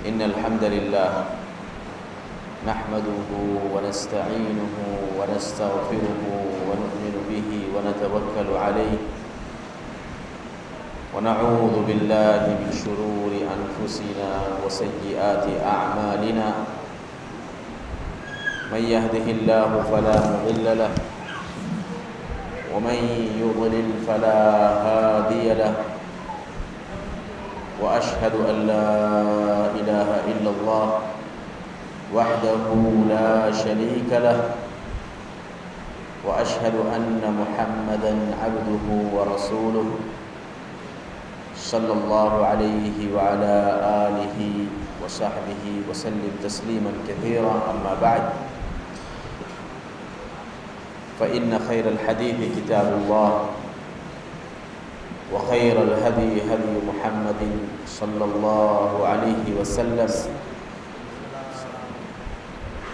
إن الحمد لله نحمده ونستعينه ونستغفره ونؤمن به ونتوكل عليه ونعوذ بالله من شرور أنفسنا وسيئات أعمالنا من يهده الله فلا مضل له ومن يضلل فلا هادي له وأشهد أن لا إله إلا الله وحده لا شريك له وأشهد أن محمدًا عبده ورسوله صلى الله عليه وعلى آله وصحبه وسلم تسليما كثيرا. أما بعد فإن خير الحديث كتاب الله وخير الهدي هدي محمد صلى الله عليه وسلم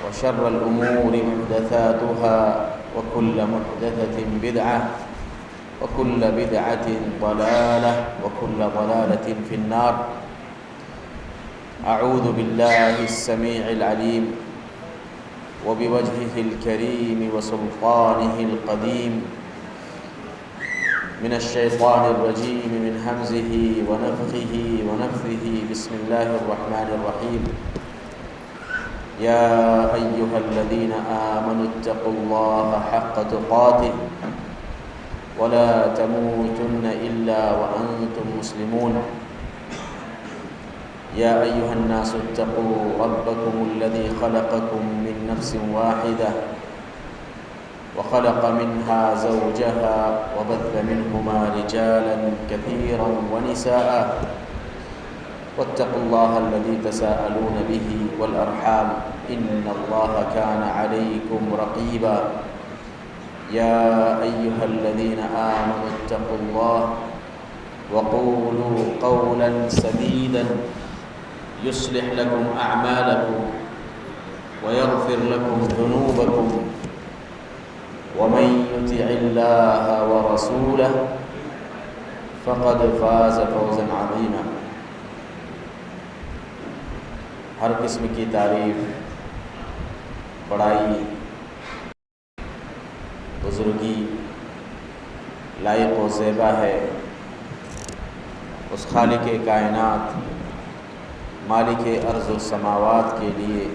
وشر الأمور محدثاتها وكل محدثة بدعة وكل بدعة ضلالة وكل ضلالة في النار. أعوذ بالله السميع العليم وبوجهه الكريم وسلطانه القديم من الشيطان الرجيم من همزه ونفخه ونفثه. بسم الله الرحمن الرحيم. يا أيها الذين آمنوا اتقوا الله حق تقاته ولا تموتن إلا وأنتم مسلمون. يا أيها الناس اتقوا ربكم الذي خلقكم من نفس واحدة وخلق منها زوجها وبث منهما رجالا كثيرا ونساء واتقوا الله الذي تساءلون به والأرحام إن الله كان عليكم رقيبا. يا أيها الذين آمنوا اتقوا الله وقولوا قولا سديدا يصلح لكم أعمالكم ويغفر لكم ذنوبكم ومن يطع الله ورسوله فقد فاز فوزا عظيما. ہر قسم کی تعریف، بڑائی، بزرگی لائق و زیبا ہے اس خالق کائنات مالک ارض و سماوات کے لیے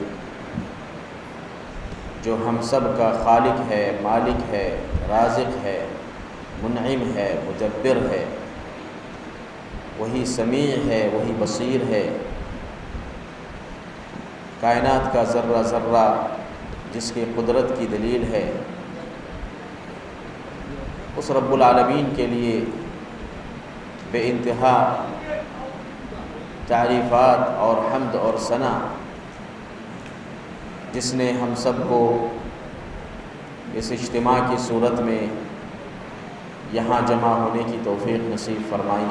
جو ہم سب کا خالق ہے، مالک ہے، رازق ہے، منعم ہے، مدبر ہے، وہی سمیع ہے، وہی بصیر ہے. کائنات کا ذرہ ذرہ جس کی قدرت کی دلیل ہے، اس رب العالمین کے لیے بے انتہا تعریفات اور حمد اور ثنا، جس نے ہم سب کو اس اجتماع کی صورت میں یہاں جمع ہونے کی توفیق نصیب فرمائی.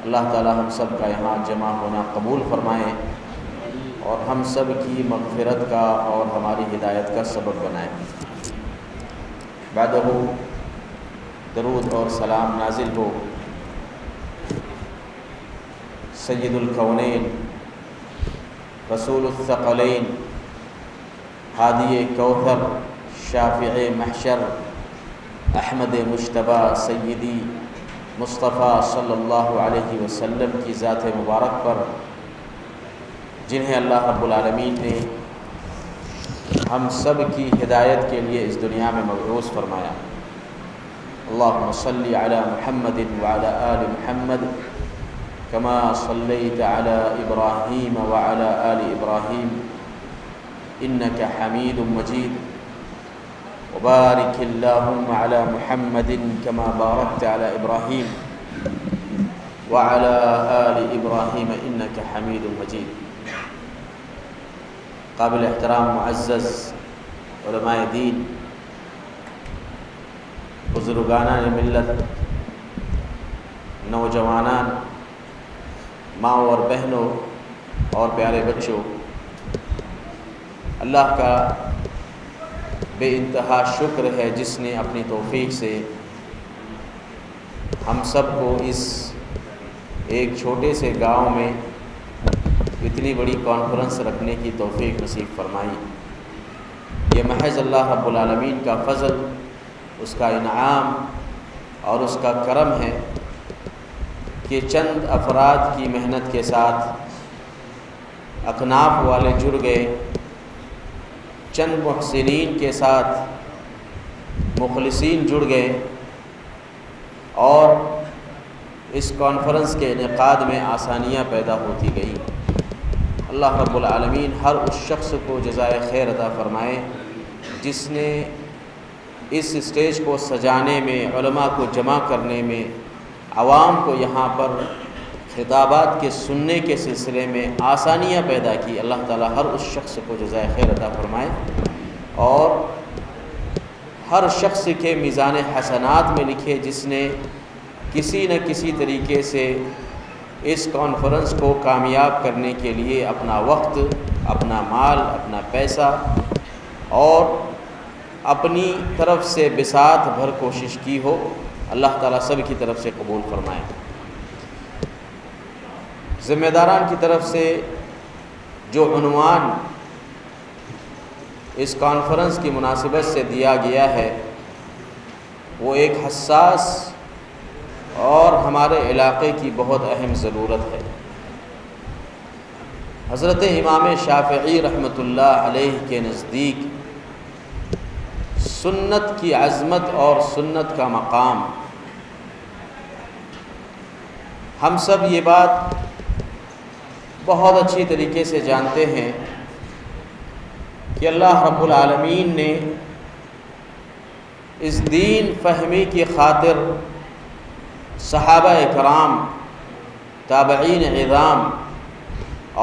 اللہ تعالی ہم سب کا یہاں جمع ہونا قبول فرمائے اور ہم سب کی مغفرت کا اور ہماری ہدایت کا سبب بنائے. بعدہ درود اور سلام نازل ہو سید الکونین، رسول الثقلین، ہادی کوثر، شافع محشر، احمد مجتبی سیدی مصطفیٰ صلی اللہ علیہ وسلم کی ذات مبارک پر، جنہیں اللہ رب العالمین نے ہم سب کی ہدایت کے لیے اس دنیا میں مبعوث فرمایا. اللہم صلی علی محمد وعلی آل محمد كما صليت على إبراهيم وعلى آل إبراهيم إنك حميد مجيد. وبارك اللهم على محمد كما باركت على إبراهيم وعلى آل إبراهيم إنك حميد مجيد. قابل احترام معزز علماء دین، بزرگانان ملت، نوجوانان، ماں اور بہنوں اور پیارے بچوں، اللہ کا بے انتہا شکر ہے جس نے اپنی توفیق سے ہم سب کو اس ایک چھوٹے سے گاؤں میں اتنی بڑی کانفرنس رکھنے کی توفیق نصیب فرمائی۔ یہ محض اللہ رب العالمین کا فضل، اس کا انعام اور اس کا کرم ہے کہ چند افراد کی محنت کے ساتھ اکناف والے جڑ گئے، چند محسنین کے ساتھ مخلصین جڑ گئے اور اس کانفرنس کے انعقاد میں آسانیاں پیدا ہوتی گئیں۔ اللہ رب العالمین ہر اس شخص کو جزائے خیر عطا فرمائے جس نے اس اسٹیج کو سجانے میں، علماء کو جمع کرنے میں، عوام کو یہاں پر خطابات کے سننے کے سلسلے میں آسانیاں پیدا کی۔ اللہ تعالیٰ ہر اس شخص کو جزائے خیر عطا فرمائے اور ہر شخص کے میزان حسنات میں لکھے جس نے کسی نہ کسی طریقے سے اس کانفرنس کو کامیاب کرنے کے لیے اپنا وقت، اپنا مال، اپنا پیسہ اور اپنی طرف سے بساط بھر کوشش کی ہو۔ اللہ تعالیٰ سب کی طرف سے قبول فرمائے۔ ذمہ داران کی طرف سے جو عنوان اس کانفرنس کی مناسبت سے دیا گیا ہے وہ ایک حساس اور ہمارے علاقے کی بہت اہم ضرورت ہے۔ حضرت امام شافعی رحمۃ اللہ علیہ کے نزدیک سنت کی عظمت اور سنت کا مقام، ہم سب یہ بات بہت اچھی طریقے سے جانتے ہیں کہ اللہ رب العالمین نے اس دین فہمی کی خاطر صحابہ کرام، تابعین عظام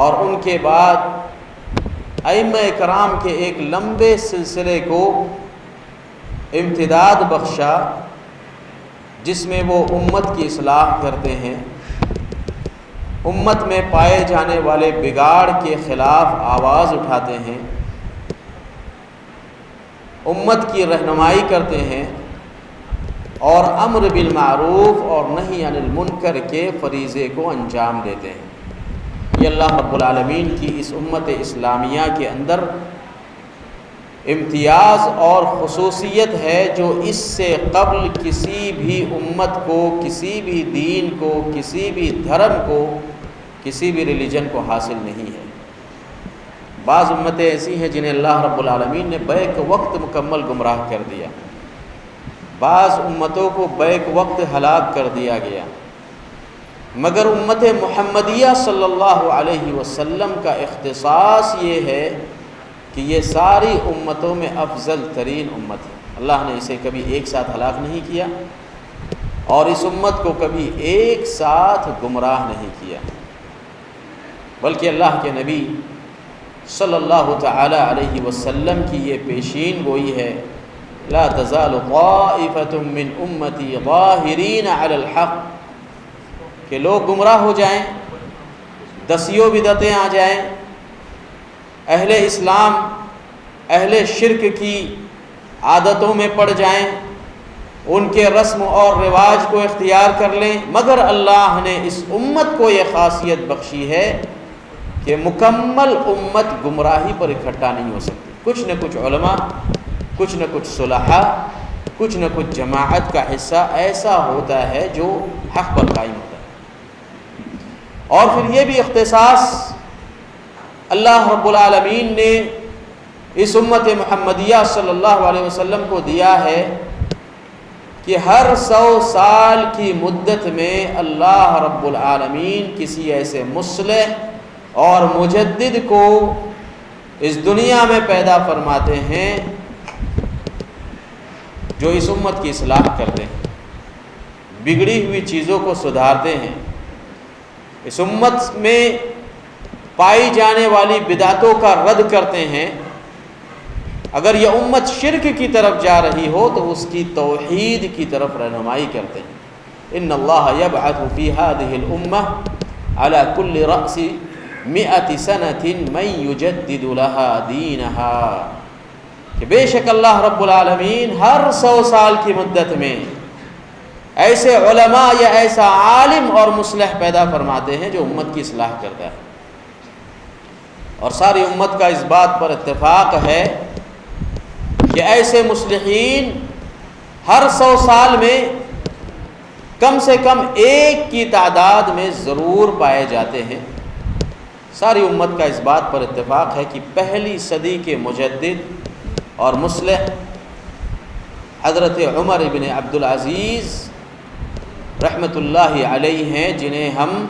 اور ان کے بعد ائمہ کرام کے ایک لمبے سلسلے کو امتداد بخشا جس میں وہ امت کی اصلاح کرتے ہیں، امت میں پائے جانے والے بگاڑ کے خلاف آواز اٹھاتے ہیں، امت کی رہنمائی کرتے ہیں اور امر بالمعروف اور نہی عن المنکر کے فریضے کو انجام دیتے ہیں۔ یہ اللہ رب العالمین کی اس امت اسلامیہ کے اندر امتیاز اور خصوصیت ہے جو اس سے قبل کسی بھی امت کو، کسی بھی دین کو، کسی بھی دھرم کو، کسی بھی ریلیجن کو حاصل نہیں ہے۔ بعض امتیں ایسی ہیں جنہیں اللہ رب العالمین نے بیک وقت مکمل گمراہ کر دیا، بعض امتوں کو بیک وقت ہلاک کر دیا گیا، مگر امت محمدیہ صلی اللہ علیہ وسلم کا اختصاص یہ ہے کہ یہ ساری امتوں میں افضل ترین امت ہے۔ اللہ نے اسے کبھی ایک ساتھ ہلاک نہیں کیا اور اس امت کو کبھی ایک ساتھ گمراہ نہیں کیا، بلکہ اللہ کے نبی صلی اللہ تعالی علیہ وسلم کی یہ پیشین گوئی ہے، لا تزال طائفۃ من امتی ظاہرین علی الحق، کہ لوگ گمراہ ہو جائیں، دسیوں بدعتیں آ جائیں، اہل اسلام اہل شرک کی عادتوں میں پڑ جائیں، ان کے رسم اور رواج کو اختیار کر لیں، مگر اللہ نے اس امت کو یہ خاصیت بخشی ہے کہ مکمل امت گمراہی پر اکٹھا نہیں ہو سکتی۔ کچھ نہ کچھ علماء، کچھ نہ کچھ صلحاء، کچھ نہ کچھ جماعت کا حصہ ایسا ہوتا ہے جو حق پر قائم ہوتا ہے۔ اور پھر یہ بھی اختصاص اللہ رب العالمین نے اس امت محمدیہ صلی اللہ علیہ وسلم کو دیا ہے کہ ہر 100 سال کی مدت میں اللہ رب العالمین کسی ایسے مصلح اور مجدد کو اس دنیا میں پیدا فرماتے ہیں جو اس امت کی اصلاح کرتے ہیں، بگڑی ہوئی چیزوں کو سدھارتے ہیں، اس امت میں پائی جانے والی بدعتوں کا رد کرتے ہیں۔ اگر یہ امت شرک کی طرف جا رہی ہو تو اس کی توحید کی طرف رہنمائی کرتے ہیں۔ ان اللہ یبعث فی هذه الامہ علی کل رأس 100 سنة من یجدد لها دینها، کہ بے شک اللہ رب العالمین ہر 100 سال کی مدت میں ایسے علماء یا ایسا عالم اور مصلح پیدا فرماتے ہیں جو امت کی اصلاح کرتا ہے۔ اور ساری امت کا اس بات پر اتفاق ہے کہ ایسے مصلحین ہر 100 سال میں کم سے کم ایک کی تعداد میں ضرور پائے جاتے ہیں۔ ساری امت کا اس بات پر اتفاق ہے کہ پہلی صدی کے مجدد اور مصلح حضرت عمر ابن عبدالعزیز رحمۃ اللہ علیہ ہیں، جنہیں ہم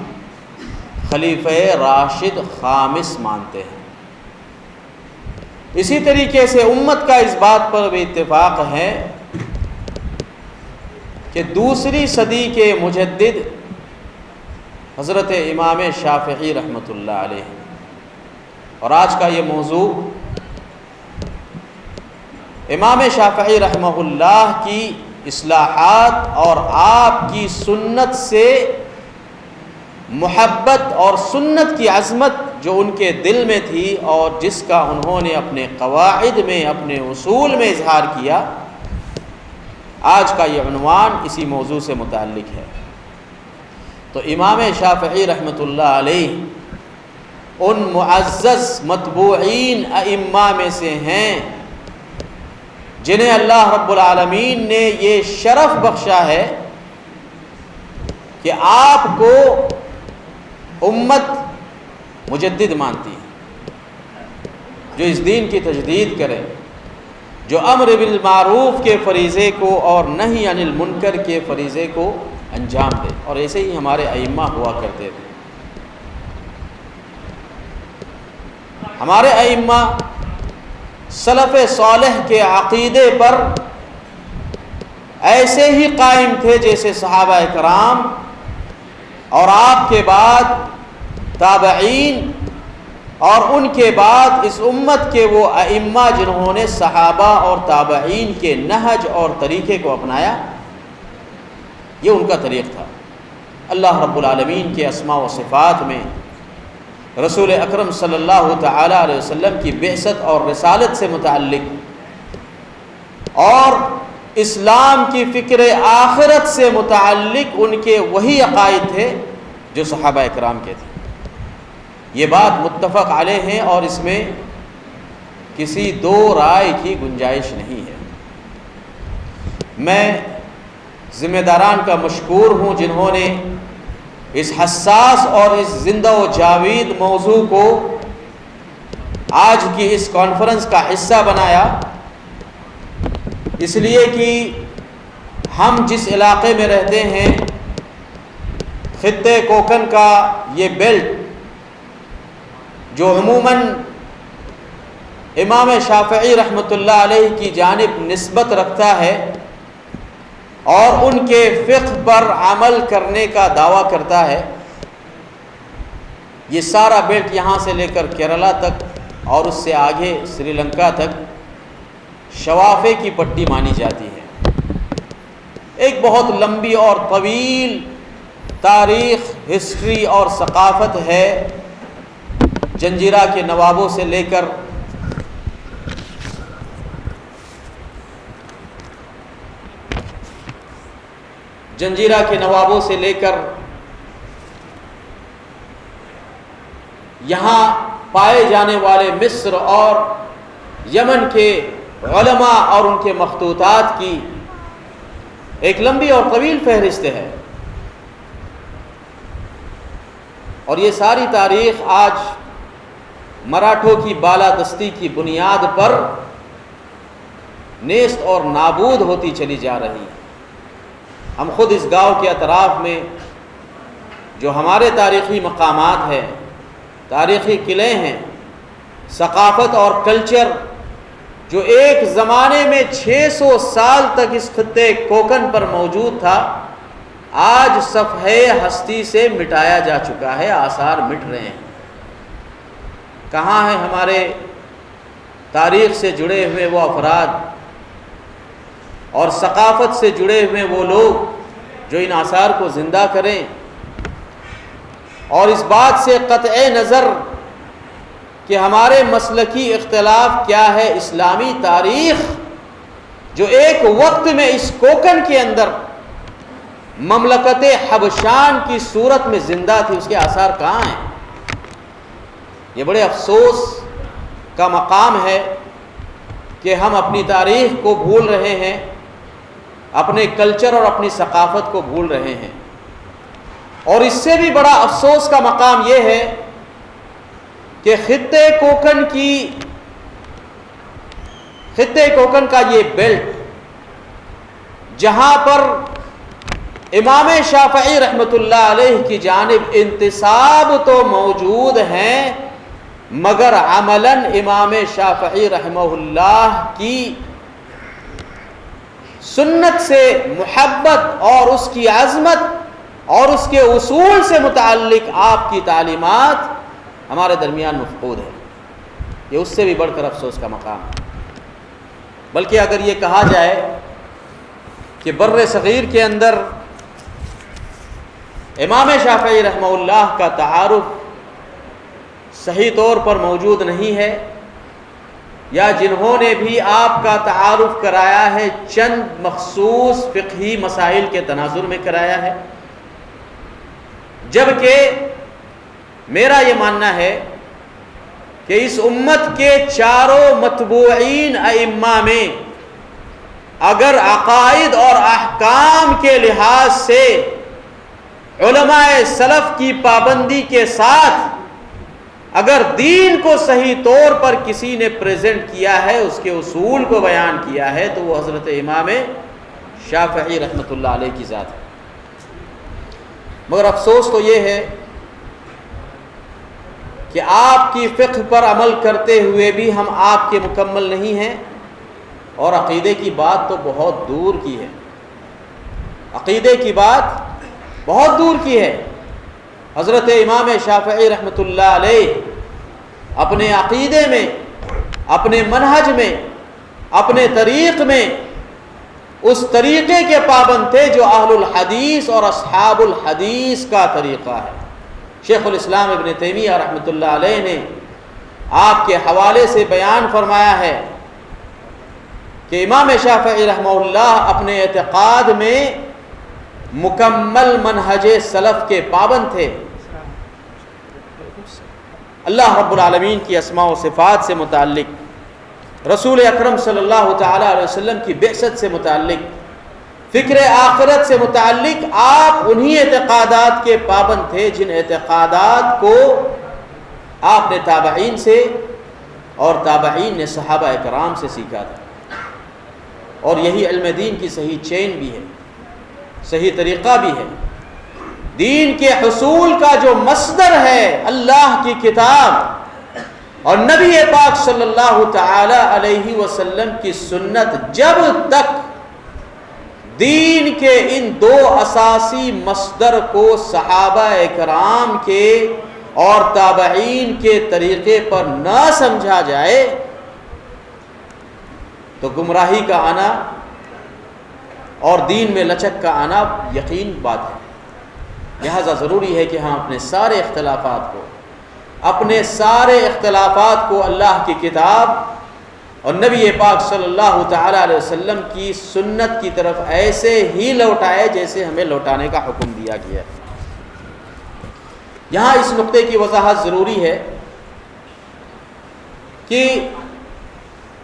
خلیفہ راشد خامس مانتے ہیں۔ اسی طریقے سے امت کا اس بات پر بھی اتفاق ہے کہ دوسری صدی کے مجدد حضرت امام شافعی رحمۃ اللہ علیہ، اور آج کا یہ موضوع امام شافعی رحمہ اللہ کی اصلاحات اور آپ کی سنت سے محبت اور سنت کی عظمت جو ان کے دل میں تھی اور جس کا انہوں نے اپنے قواعد میں، اپنے اصول میں اظہار کیا، آج کا یہ عنوان اسی موضوع سے متعلق ہے۔ تو امام شافعی رحمۃ اللہ علیہ ان معزز متبوعین ائمہ میں سے ہیں جنہیں اللہ رب العالمین نے یہ شرف بخشا ہے کہ آپ کو امت مجدد مانتی ہے، جو اس دین کی تجدید کرے، جو امر بالمعروف کے فریضے کو اور نہی عن المنکر کے فریضے کو انجام دے، اور ایسے ہی ہمارے ائمہ ہوا کرتے تھے۔ ہمارے ائمہ سلف صالح کے عقیدے پر ایسے ہی قائم تھے جیسے صحابہ کرام اور آپ کے بعد تابعین اور ان کے بعد اس امت کے وہ ائمہ جنہوں نے صحابہ اور تابعین کے نہج اور طریقے کو اپنایا، یہ ان کا طریق تھا۔ اللہ رب العالمین کے اسماء و صفات میں رسول اکرم صلی اللہ تعالی علیہ وسلم کی بعثت اور رسالت سے متعلق اور اسلام کی فکر آخرت سے متعلق ان کے وہی عقائد تھے جو صحابہ کرام کے تھے۔ یہ بات متفق علیہ ہے اور اس میں کسی دو رائے کی گنجائش نہیں ہے۔ میں ذمہ داران کا مشکور ہوں جنہوں نے اس حساس اور اس زندہ و جاوید موضوع کو آج کی اس کانفرنس کا حصہ بنایا، اس لیے کہ ہم جس علاقے میں رہتے ہیں، خطے کوکن کا یہ بیلٹ جو عموماً امام شافعی رحمۃ اللہ علیہ کی جانب نسبت رکھتا ہے اور ان کے فقہ پر عمل کرنے کا دعویٰ کرتا ہے، یہ سارا بیلٹ یہاں سے لے کر کیرلا تک اور اس سے آگے سری لنکا تک شوافے کی پٹی مانی جاتی ہے۔ ایک بہت لمبی اور طویل تاریخ، ہسٹری اور ثقافت ہے جنجیرہ کے نوابوں سے لے کر یہاں پائے جانے والے مصر اور یمن کے علماء اور ان کے مخطوطات کی ایک لمبی اور طویل فہرست ہے، اور یہ ساری تاریخ آج مراٹھوں کی بالادستی کی بنیاد پر نیست اور نابود ہوتی چلی جا رہی ہے۔ ہم خود اس گاؤں کے اطراف میں جو ہمارے تاریخی مقامات ہیں، تاریخی قلعے ہیں، ثقافت اور کلچر جو ایک زمانے میں 600 سال تک اس خطے کوکن پر موجود تھا، آج صفحے ہستی سے مٹایا جا چکا ہے، آثار مٹ رہے ہیں۔ کہاں ہیں ہمارے تاریخ سے جڑے ہوئے وہ افراد اور ثقافت سے جڑے ہوئے وہ لوگ جو ان آثار کو زندہ کریں اور اس بات سے قطع نظر کہ ہمارے مسلکی اختلاف کیا ہے، اسلامی تاریخ جو ایک وقت میں اس کوکن کے اندر مملکت حبشان کی صورت میں زندہ تھی، اس کے آثار کہاں ہیں؟ یہ بڑے افسوس کا مقام ہے کہ ہم اپنی تاریخ کو بھول رہے ہیں، اپنے کلچر اور اپنی ثقافت کو بھول رہے ہیں۔ اور اس سے بھی بڑا افسوس کا مقام یہ ہے کہ خطے کوکن کا یہ بیلٹ، جہاں پر امام شافعی رحمۃ اللہ علیہ کی جانب انتساب تو موجود ہیں، مگر عملاً امام شافعی رحمہ اللہ کی سنت سے محبت اور اس کی عظمت اور اس کے اصول سے متعلق آپ کی تعلیمات ہمارے درمیان مفقود ہے۔ یہ اس سے بھی بڑھ کر افسوس کا مقام ہے۔ بلکہ اگر یہ کہا جائے کہ بر صغیر کے اندر امام شافعی رحمہ اللہ کا تعارف صحیح طور پر موجود نہیں ہے، یا جنہوں نے بھی آپ کا تعارف کرایا ہے چند مخصوص فقہی مسائل کے تناظر میں کرایا ہے، جبکہ میرا یہ ماننا ہے کہ اس امت کے چاروں متبوعین ائمہ میں اگر عقائد اور احکام کے لحاظ سے علماء سلف کی پابندی کے ساتھ اگر دین کو صحیح طور پر کسی نے پریزنٹ کیا ہے، اس کے اصول کو بیان کیا ہے، تو وہ حضرت امام شافعی رحمۃ اللہ علیہ کی ذات ہے۔ مگر افسوس تو یہ ہے کہ آپ کی فقہ پر عمل کرتے ہوئے بھی ہم آپ کے مکمل نہیں ہیں، اور عقیدے کی بات تو بہت دور کی ہے، عقیدے کی بات بہت دور کی ہے۔ حضرت امام شافعی رحمۃ اللہ علیہ اپنے عقیدے میں، اپنے منہج میں، اپنے طریق میں اس طریقے کے پابند تھے جو اہل الحدیث اور اصحاب الحدیث کا طریقہ ہے۔ شیخ الاسلام ابن تیمیہ رحمۃ اللہ علیہ نے آپ کے حوالے سے بیان فرمایا ہے کہ امام شافعی رحمہ اللہ اپنے اعتقاد میں مکمل منہج سلف کے پابند تھے۔ اللہ رب العالمین کی اسماء و صفات سے متعلق، رسول اکرم صلی اللہ تعالی علیہ وسلم کی بعثت سے متعلق، فکر آخرت سے متعلق آپ انہی اعتقادات کے پابند تھے جن اعتقادات کو آپ نے تابعین سے اور تابعین نے صحابہ کرام سے سیکھا تھا، اور یہی علم دین کی صحیح چین بھی ہے، صحیح طریقہ بھی ہے۔ دین کے حصول کا جو مصدر ہے اللہ کی کتاب اور نبی پاک صلی اللہ تعالی علیہ وسلم کی سنت، جب تک دین کے ان دو اساسی مصدر کو صحابہ کرام کے اور تابعین کے طریقے پر نہ سمجھا جائے تو گمراہی کا آنا اور دین میں لچک کا آنا یقین بات ہے۔ لہذا ضروری ہے کہ ہم اپنے سارے اختلافات کو اللہ کی کتاب اور نبی پاک صلی اللہ تعالی علیہ وسلم کی سنت کی طرف ایسے ہی لوٹائے جیسے ہمیں لوٹانے کا حکم دیا گیا ہے۔ یہاں اس نقطے کی وضاحت ضروری ہے کہ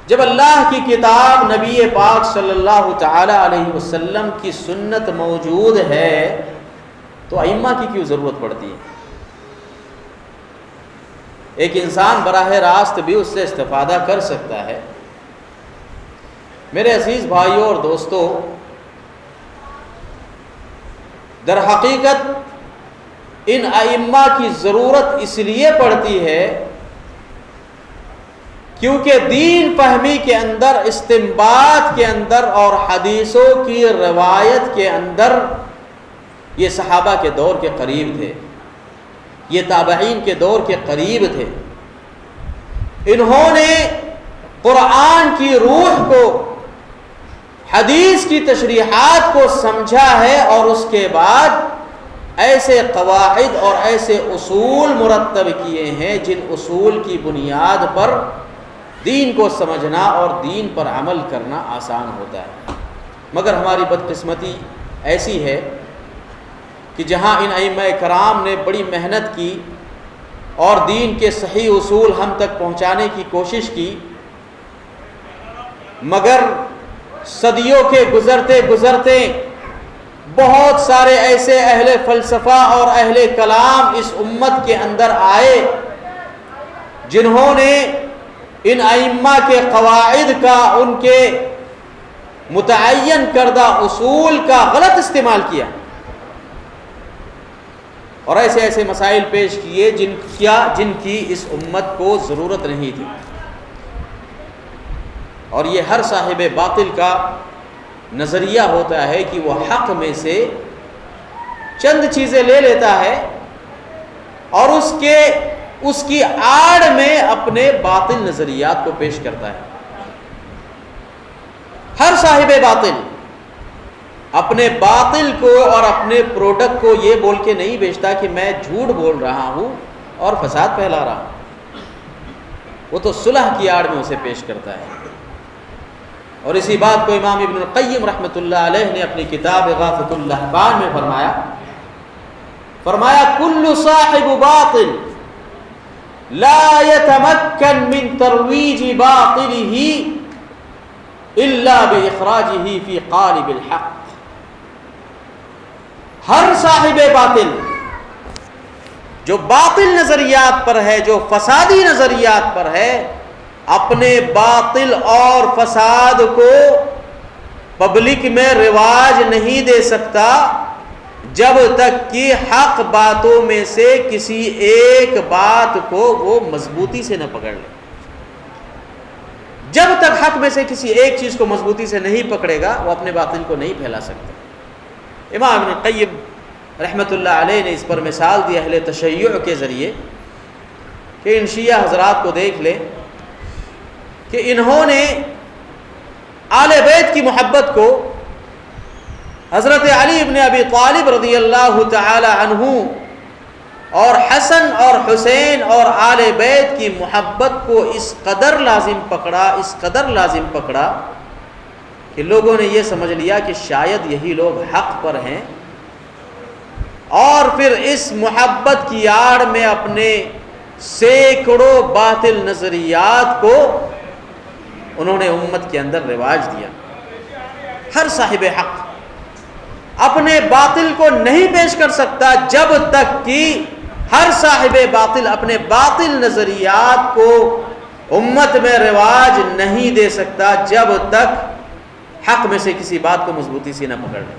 جب اللہ کی کتاب نبی پاک صلی اللہ تعالی علیہ وسلم کی سنت موجود ہے تو ائمہ کی کیوں ضرورت پڑتی ہے؟ ایک انسان براہ راست بھی اس سے استفادہ کر سکتا ہے۔ میرے عزیز بھائیوں اور دوستوں، در حقیقت ان ائمہ کی ضرورت اس لیے پڑتی ہے کیونکہ دین فہمی کے اندر، استنباط کے اندر اور حدیثوں کی روایت کے اندر یہ صحابہ کے دور کے قریب تھے، یہ تابعین کے دور کے قریب تھے۔ انہوں نے قرآن کی روح کو، حدیث کی تشریحات کو سمجھا ہے، اور اس کے بعد ایسے قواعد اور ایسے اصول مرتب کیے ہیں جن اصول کی بنیاد پر دین کو سمجھنا اور دین پر عمل کرنا آسان ہوتا ہے۔ مگر ہماری بدقسمتی ایسی ہے کہ جہاں ان ائمہ کرام نے بڑی محنت کی اور دین کے صحیح اصول ہم تک پہنچانے کی کوشش کی، مگر صدیوں کے گزرتے گزرتے بہت سارے ایسے اہل فلسفہ اور اہل کلام اس امت کے اندر آئے جنہوں نے ان ائمہ کے قواعد کا، ان کے متعین کردہ اصول کا غلط استعمال کیا، اور ایسے ایسے مسائل پیش کیے جن کی اس امت کو ضرورت نہیں تھی۔ اور یہ ہر صاحب باطل کا نظریہ ہوتا ہے کہ وہ حق میں سے چند چیزیں لے لیتا ہے اور اس کی آڑ میں اپنے باطل نظریات کو پیش کرتا ہے۔ ہر صاحب باطل اپنے باطل کو اور اپنے پروڈکٹ کو یہ بول کے نہیں بیچتا کہ میں جھوٹ بول رہا ہوں اور فساد پھیلا رہا ہوں، وہ تو صلح کی آڑ میں اسے پیش کرتا ہے۔ اور اسی بات کو امام ابن القیم رحمۃ اللہ علیہ نے اپنی کتاب اغاثۃ اللہفان میں فرمایا کل صاحب باطل لا يتمكن من ترویج باطلہ الا باخراجہ فی قالب الحق۔ ہر صاحب باطل جو باطل نظریات پر ہے، جو فسادی نظریات پر ہے، اپنے باطل اور فساد کو پبلک میں رواج نہیں دے سکتا جب تک کہ حق باتوں میں سے کسی ایک بات کو وہ مضبوطی سے نہ پکڑ لے۔ جب تک حق میں سے کسی ایک چیز کو مضبوطی سے نہیں پکڑے گا وہ اپنے باطل کو نہیں پھیلا سکتا۔ امام ابن القیم رحمۃ اللہ علیہ نے اس پر مثال دی اہل تشیع کے ذریعے کہ ان شیعہ حضرات کو دیکھ لیں کہ انہوں نے آل بیت کی محبت کو حضرت علی ابن ابی طالب رضی اللہ تعالی عنہ اور حسن اور حسین اور آل بیت کی محبت کو اس قدر لازم پکڑا کہ لوگوں نے یہ سمجھ لیا کہ شاید یہی لوگ حق پر ہیں، اور پھر اس محبت کی آڑ میں اپنے سینکڑوں باطل نظریات کو انہوں نے امت کے اندر رواج دیا۔ ہر صاحب حق اپنے باطل کو نہیں پیش کر سکتا جب تک کہ ہر صاحب باطل اپنے باطل نظریات کو امت میں رواج نہیں دے سکتا جب تک حق میں سے کسی بات کو مضبوطی سے نہ پکڑ لے۔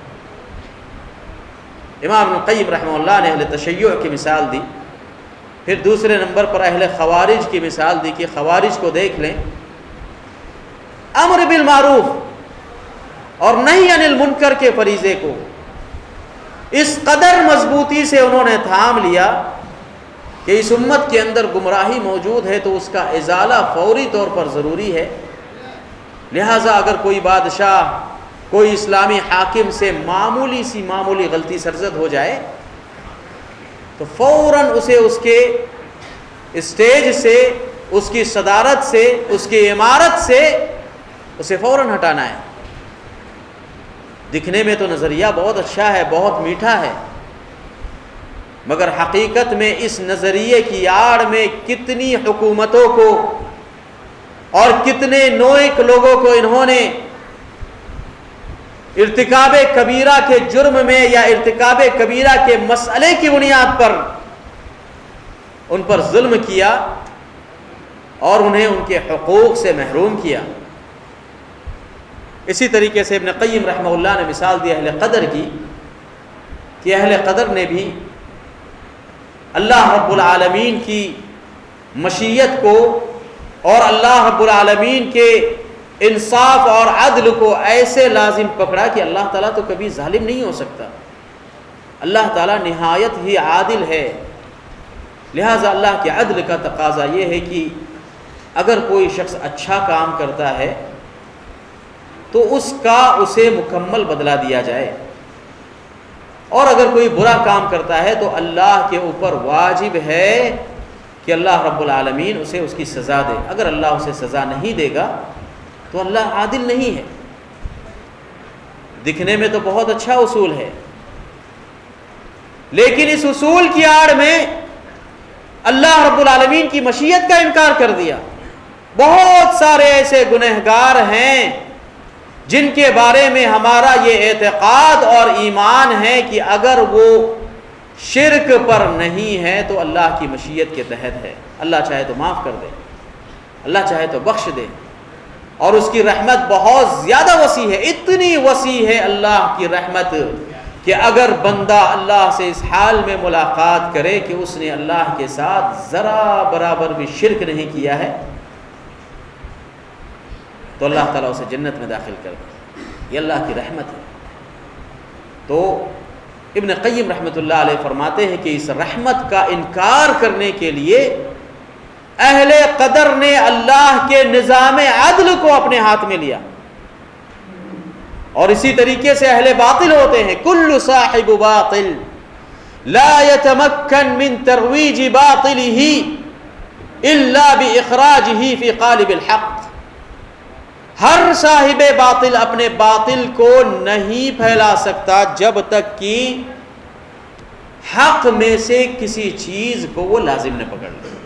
امام ابن القیم رحمہ اللہ نے اہل تشیع کی مثال دی، پھر دوسرے نمبر پر اہل خوارج کی مثال دی کہ خوارج کو دیکھ لیں، امر بالمعروف اور نہی عن المنکر کے فریضے کو اس قدر مضبوطی سے انہوں نے تھام لیا کہ اس امت کے اندر گمراہی موجود ہے تو اس کا ازالہ فوری طور پر ضروری ہے، لہٰذا اگر کوئی بادشاہ، کوئی اسلامی حاکم سے معمولی غلطی سرزد ہو جائے تو فوراً اسے اس کے اسٹیج سے، اس کی صدارت سے، اس کی عمارت سے اسے فوراً ہٹانا ہے۔ دکھنے میں تو نظریہ بہت اچھا ہے، بہت میٹھا ہے، مگر حقیقت میں اس نظریے کی آڑ میں کتنی حکومتوں کو اور کتنے نوعک لوگوں کو انہوں نے ارتکاب کبیرہ کے جرم میں یا ارتکاب کبیرہ کے مسئلے کی بنیاد پر ان پر ظلم کیا اور انہیں ان کے حقوق سے محروم کیا۔ اسی طریقے سے ابن قیم رحمہ اللہ نے مثال دی اہل قدر کی کہ اہل قدر نے بھی اللہ رب العالمین کی مشیت کو اور اللہ رب العالمین کے انصاف اور عدل کو ایسے لازم پکڑا کہ اللہ تعالیٰ تو کبھی ظالم نہیں ہو سکتا، اللہ تعالیٰ نہایت ہی عادل ہے، لہٰذا اللہ کے عدل کا تقاضا یہ ہے کہ اگر کوئی شخص اچھا کام کرتا ہے تو اس کا اسے مکمل بدلہ دیا جائے، اور اگر کوئی برا کام کرتا ہے تو اللہ کے اوپر واجب ہے کہ اللہ رب العالمین اسے اس کی سزا دے۔ اگر اللہ اسے سزا نہیں دے گا تو اللہ عادل نہیں ہے۔ دکھنے میں تو بہت اچھا اصول ہے، لیکن اس اصول کی آڑ میں اللہ رب العالمین کی مشیت کا انکار کر دیا۔ بہت سارے ایسے گنہگار ہیں جن کے بارے میں ہمارا یہ اعتقاد اور ایمان ہے کہ اگر وہ شرک پر نہیں ہے تو اللہ کی مشیت کے تحت ہے، اللہ چاہے تو معاف کر دے، اللہ چاہے تو بخش دے، اور اس کی رحمت بہت زیادہ وسیع ہے، اتنی وسیع ہے اللہ کی رحمت کہ اگر بندہ اللہ سے اس حال میں ملاقات کرے کہ اس نے اللہ کے ساتھ ذرا برابر بھی شرک نہیں کیا ہے تو اللہ تعالیٰ اسے جنت میں داخل کر دے، یہ اللہ کی رحمت ہے۔ تو ابن قیم رحمۃ اللہ علیہ فرماتے ہیں کہ اس رحمت کا انکار کرنے کے لیے اہل قدر نے اللہ کے نظام عدل کو اپنے ہاتھ میں لیا، اور اسی طریقے سے اہل باطل ہوتے ہیں، کل صاحب باطل لا يتمكن من ترویج باطلہ الا باخراجہ فی قالب الحق۔ ہر صاحب باطل اپنے باطل کو نہیں پھیلا سکتا جب تک کہ حق میں سے کسی چیز کو وہ لازم نہ پکڑ لے۔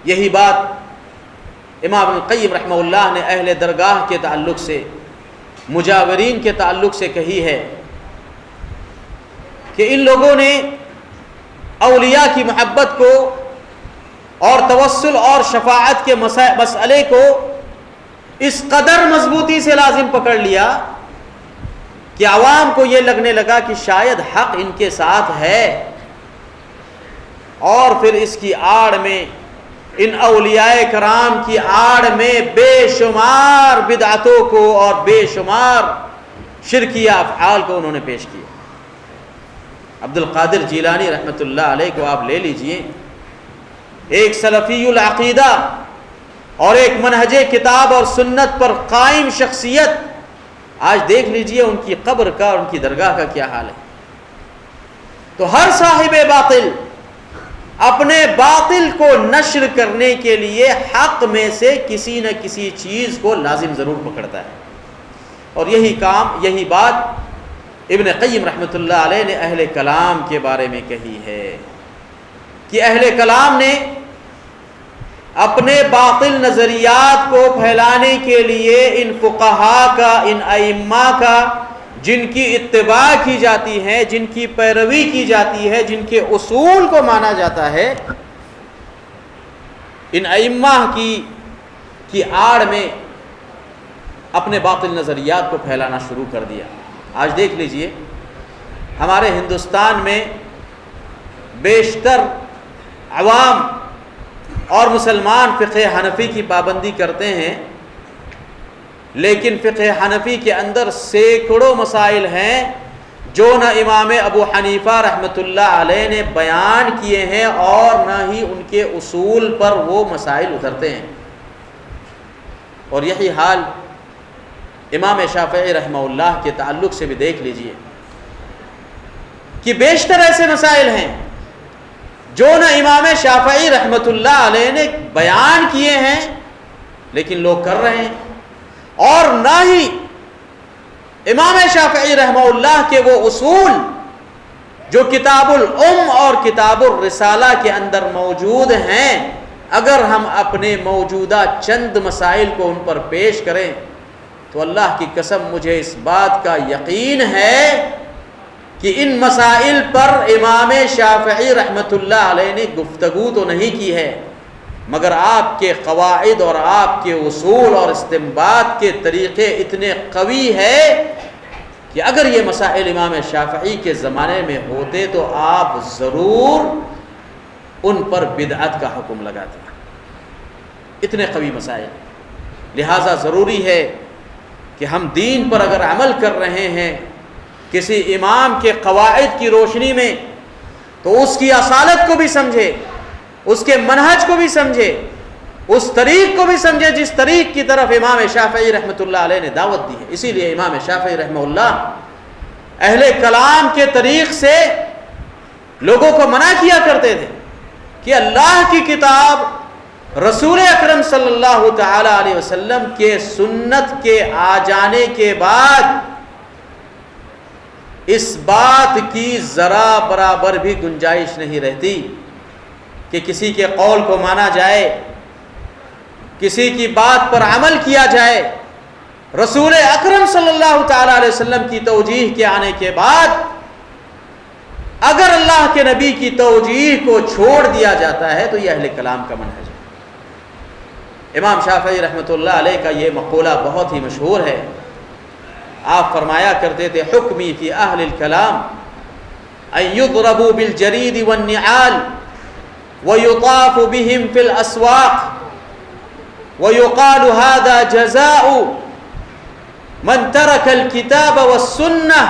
یہی بات امام ابن القیم رحمہ اللہ نے اہل درگاہ کے تعلق سے، مجاورین کے تعلق سے کہی ہے کہ ان لوگوں نے اولیاء کی محبت کو اور توسل اور شفاعت کے مسئلے کو اس قدر مضبوطی سے لازم پکڑ لیا کہ عوام کو یہ لگنے لگا کہ شاید حق ان کے ساتھ ہے، اور پھر اس کی آڑ میں، ان اولیاء کرام کی آڑ میں بے شمار بدعتوں کو اور بے شمار شرکیہ افعال کو انہوں نے پیش کیا۔ عبد القادر جیلانی رحمۃ اللہ علیہ کو آپ لے لیجئے، ایک سلفی العقیدہ اور ایک منہج کتاب اور سنت پر قائم شخصیت، آج دیکھ لیجئے ان کی قبر کا اور ان کی درگاہ کا کیا حال ہے۔ تو ہر صاحب باطل اپنے باطل کو نشر کرنے کے لیے حق میں سے کسی نہ کسی چیز کو لازم ضرور پکڑتا ہے، اور یہی بات ابن قیم رحمۃ اللہ علیہ نے اہل کلام کے بارے میں کہی ہے کہ اہل کلام نے اپنے باطل نظریات کو پھیلانے کے لیے ان فقہاء کا، ان ائمہ کا جن کی اتباع کی جاتی ہے، جن کی پیروی کی جاتی ہے، جن کے اصول کو مانا جاتا ہے، ان ائمہ کی آڑ میں اپنے باطل نظریات کو پھیلانا شروع کر دیا۔ آج دیکھ لیجئے ہمارے ہندوستان میں بیشتر عوام اور مسلمان فقہ حنفی کی پابندی کرتے ہیں، لیکن فقہ حنفی کے اندر سینکڑوں مسائل ہیں جو نہ امام ابو حنیفہ رحمۃ اللہ علیہ نے بیان کیے ہیں اور نہ ہی ان کے اصول پر وہ مسائل اترتے ہیں، اور یہی حال امام شافعی رحمہ اللہ کے تعلق سے بھی دیکھ لیجئے کہ بیشتر ایسے مسائل ہیں جو نہ امام شافعی رحمۃ اللہ علیہ نے بیان کیے ہیں لیکن لوگ کر رہے ہیں، اور نہ ہی امام شافعی رحمہ اللہ کے وہ اصول جو کتاب الام اور کتاب الرسالہ کے اندر موجود ہیں، اگر ہم اپنے موجودہ چند مسائل کو ان پر پیش کریں تو اللہ کی قسم مجھے اس بات کا یقین ہے کہ ان مسائل پر امام شافعی رحمۃ اللہ علیہ نے گفتگو تو نہیں کی ہے، مگر آپ کے قواعد اور آپ کے اصول اور استنباط کے طریقے اتنے قوی ہیں کہ اگر یہ مسائل امام شافعی کے زمانے میں ہوتے تو آپ ضرور ان پر بدعت کا حکم لگاتے، اتنے قوی مسائل۔ لہٰذا ضروری ہے کہ ہم دین پر اگر عمل کر رہے ہیں کسی امام کے قواعد کی روشنی میں تو اس کی اصالت کو بھی سمجھے، اس کے منہج کو بھی سمجھے، اس طریق کو بھی سمجھے جس طریق کی طرف امام شافعی رحمۃ اللہ علیہ نے دعوت دی ہے۔ اسی لیے امام شافعی رحمہ اللہ اہل کلام کے طریق سے لوگوں کو منع کیا کرتے تھے کہ اللہ کی کتاب، رسول اکرم صلی اللہ تعالی علیہ وسلم کے سنت کے آ جانے کے بعد اس بات کی ذرا برابر بھی گنجائش نہیں رہتی کہ کسی کے قول کو مانا جائے، کسی کی بات پر عمل کیا جائے، رسول اکرم صلی اللہ تعالیٰ علیہ وسلم کی توجیہ کے آنے کے بعد اگر اللہ کے نبی کی توجیہ کو چھوڑ دیا جاتا ہے تو یہ اہل کلام کا منہج ہے۔ امام شافعی رحمۃ اللہ علیہ کا یہ مقولہ بہت ہی مشہور ہے۔ آپ فرمایا کرتے تھے حکمی فی اہل الکلام ان یضربوا بالجرید والنعال ویطاف بهم فی الاسواق ویقال هذا جزاء من ترک الکتاب والسنہ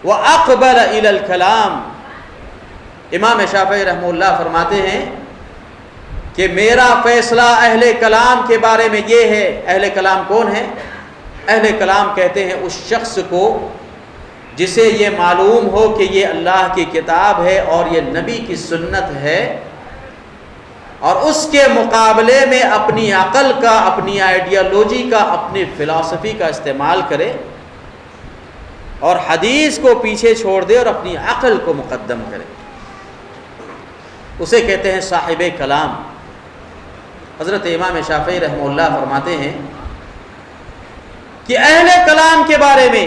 وَأَقْبَلَ إِلَى الْكَلَامِ۔ امام شافعی رحمہ اللہ فرماتے ہیں کہ میرا فیصلہ اہل کلام کے بارے میں یہ ہے۔ اہل کلام کون ہے؟ اہل کلام کہتے ہیں اس شخص کو جسے یہ معلوم ہو کہ یہ اللہ کی کتاب ہے اور یہ نبی کی سنت ہے، اور اس کے مقابلے میں اپنی عقل کا، اپنی آئیڈیالوجی کا، اپنی فلسفی کا استعمال کرے اور حدیث کو پیچھے چھوڑ دے اور اپنی عقل کو مقدم کرے، اسے کہتے ہیں صاحب کلام۔ حضرت امام شافعی رحمہ اللہ فرماتے ہیں کہ اہل کلام کے بارے میں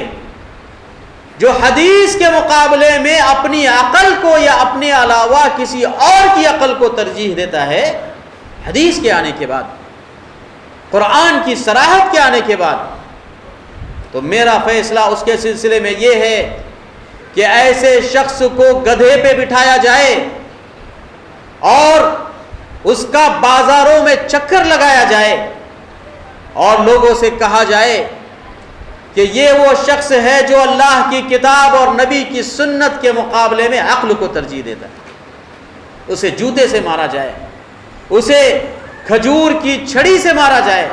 جو حدیث کے مقابلے میں اپنی عقل کو یا اپنے علاوہ کسی اور کی عقل کو ترجیح دیتا ہے، حدیث کے آنے کے بعد، قرآن کی صراحت کے آنے کے بعد، تو میرا فیصلہ اس کے سلسلے میں یہ ہے کہ ایسے شخص کو گدھے پہ بٹھایا جائے اور اس کا بازاروں میں چکر لگایا جائے اور لوگوں سے کہا جائے کہ یہ وہ شخص ہے جو اللہ کی کتاب اور نبی کی سنت کے مقابلے میں عقل کو ترجیح دیتا ہے، اسے جوتے سے مارا جائے، اسے کھجور کی چھڑی سے مارا جائے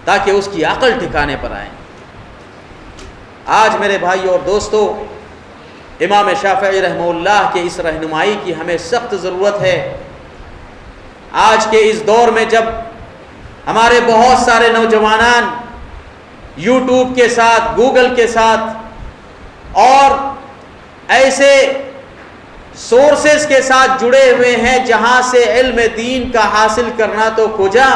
تاکہ اس کی عقل ٹھکانے پر آئے۔ آج میرے بھائی اور دوستو، امام شافعی رحمہ اللہ کے اس رہنمائی کی ہمیں سخت ضرورت ہے۔ آج کے اس دور میں جب ہمارے بہت سارے نوجوانان یوٹیوب کے ساتھ، گوگل کے ساتھ اور ایسے سورسز کے ساتھ جڑے ہوئے ہیں جہاں سے علم دین کا حاصل کرنا تو کجا،